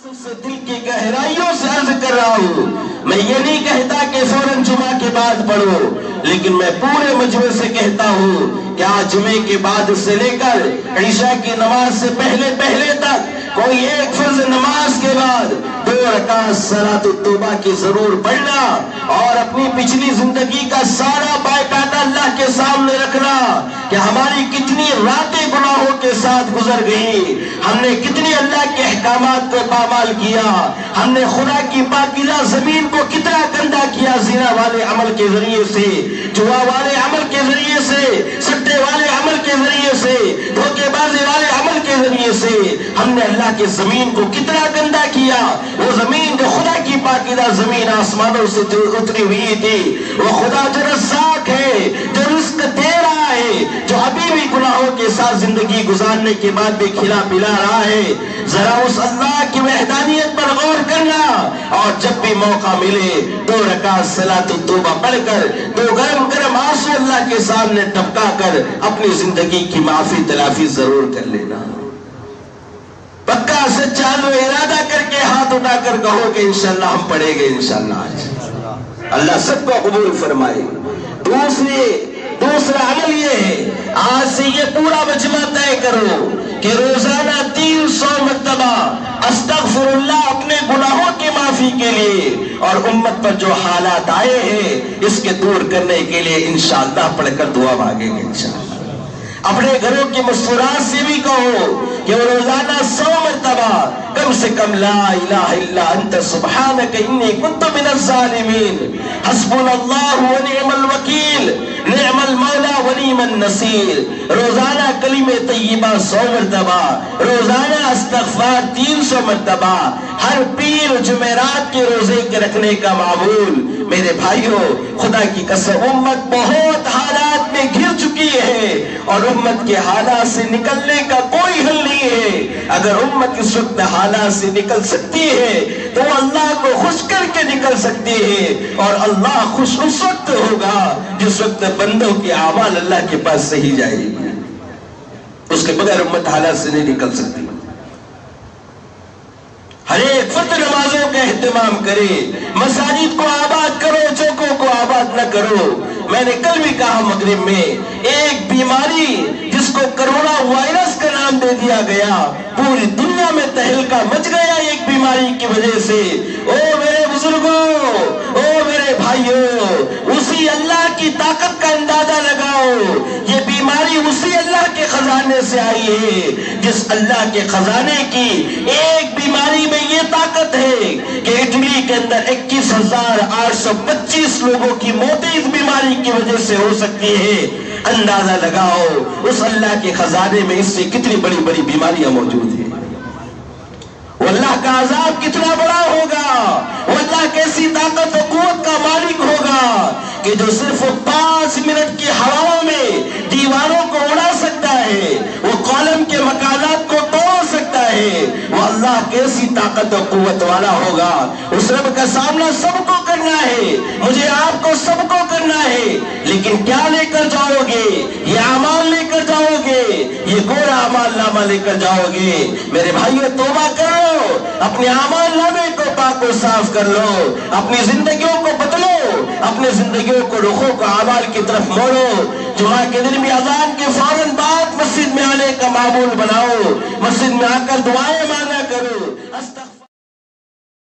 سے دل کی گہرائیوں سے عرض کر رہا ہوں، میں یہ نہیں کہتا کہ فوراً جمعہ کے بعد پڑھو، لیکن میں پورے مجمع سے کہتا ہوں کہ آج جمعے کے بعد سے لے کر عشاء کی نماز سے پہلے تک کوئی ایک فرض نماز کے بعد 2 رکعت صلاۃ التوبہ کی ضرور پڑھنا اور اپنی پچھلی زندگی کا سارا بائیکاٹا اللہ کے سامنے رکھنا کہ ہماری کتنی راتیں گناہوں کے ساتھ گزر گئی، ہم نے کتنی اللہ کے احکامات کو پامال کیا، ہم نے خدا کی پاکیزہ زمین کو کتنا گندا کیا، زنا والے عمل کے ذریعے سے، جوا والے عمل کے ذریعے سے، سٹے والے عمل کے ذریعے سے، دھوکے بازی والے عمل کے ذریعے سے ہم نے اللہ کی زمین کو کتنا گندا کیا۔ وہ زمین جو خدا کی پاکیزہ زمین آسمانوں سے اتری ہوئی تھی، وہ خدا جو رزاق ہے، جو رزق دے رہا ہے، جو ابھی بھی گناہوں کے ساتھ زندگی گزارنے کے بعد بھی کھلا پلا رہا ہے، ذرا اس اللہ کی وحدانیت پر غور کرنا اور جب بھی موقع ملے 2 رکعت صلاۃ التوبہ پڑھ کر 2 گرم گرم آنسو اللہ کے سامنے ٹپکا کر اپنی زندگی کی معافی تلافی ضرور کر لینا۔ پکا سچا ارادہ کر کے ہاتھ اٹھا کر کہو کہ انشاءاللہ ہم پڑھیں گے، انشاءاللہ آج اللہ سب کو قبول فرمائے۔ دوسرا عمل یہ ہے، آج سے یہ پورا مجمع طے کرو کہ روزانہ 300 مرتبہ استغفر اللہ اپنے گناہوں کی معافی کے لیے اور امت پر جو حالات آئے ہیں اس کے دور کرنے کے لیے انشاءاللہ پڑھ کر دعا مانگیں گے انشاءاللہ۔ اپنے گھروں کی مسکراہٹ سے بھی کہو کہ وہ روزانہ 100 مرتبہ کم سے کم لا الہ الا انت سبحانک انی کنت من الظالمین، حسبنا اللہ ونعم الوکیل، نعم المولا ونعم النصیر، روزانہ کلمہ طیبہ 100 مرتبہ، روزانہ استغفار 300 مرتبہ، ہر پیر جمعرات کے روزے کے رکھنے کا معمول۔ میرے بھائیوں، خدا کی قسم امت بہت حالات میں گھر چکی ہے اور امت کے حالات سے نکلنے کا کوئی حل نہیں ہے۔ اگر امت اس وقت حالات سے نکل سکتی ہے تو اللہ کو خوش کر کے نکل سکتی ہے، اور اللہ خوش اس وقت ہوگا جس وقت بندوں کے اعمال اللہ کے پاس صحیح جائے گی، اس کے بغیر امت حالات سے نہیں نکل سکتی۔ ہر ایک فرد نمازوں کا اہتمام کرے، مساجد کو آباد کرو، چوکوں کو آباد نہ کرو۔ میں نے کل بھی کہا مغرب میں، ایک بیماری جس کو کرونا وائرس کا نام دے دیا گیا، پوری دنیا میں تہلکہ مچ گیا ایک بیماری کی وجہ سے۔ او میرے بزرگوں، او میرے بھائیوں، اسی اللہ کی طاقت کا اندازہ لگاؤ، یہ بیماری اسی اللہ کے خزانے سے آئی ہے، جس اللہ کے خزانے کی ایک بیماری میں یہ طاقت ہے کہ اٹلی کے اندر 21,825 لوگوں کی موتیں اس بیماری کی وجہ سے ہو سکتی ہے۔ اندازہ لگاؤ اس اللہ کے خزانے میں اس سے کتنی بڑی بڑی بیماریاں موجود ہیں۔ وہ اللہ کا عذاب کتنا بڑا ہوگا، وہ اللہ کیسی طاقت و قوت کا مالک ہوگا کہ جو صرف 5 منٹ کی ہواؤں میں دیواروں کو اڑا سکتا ہے، وہ کالم کے مکانات کو توڑ سکتا ہے۔ وہ اللہ کیسی طاقت و قوت والا ہوگا۔ اس رب کا سامنا سب کو کرنا ہے، مجھے آپ کو سب کو کرنا ہے، لیکن کیا لے کر جاؤ گے؟ یہ اعمال لے کر جاؤ گے، یہ گورا اعمال نامہ لے کر جاؤ گے؟ میرے بھائیو، توبہ کرو، اپنے اعمال نامے کو پاک و صاف کر لو، اپنی زندگیوں کو بدلو، اپنی زندگیوں کو رخوں کو اعمال کی طرف موڑو۔ جمعہ کے دن بھی اذان کے فوراً بعد مسجد میں آنے کا معمول بناؤ، مسجد میں آ کر دعائیں مانگا کرو۔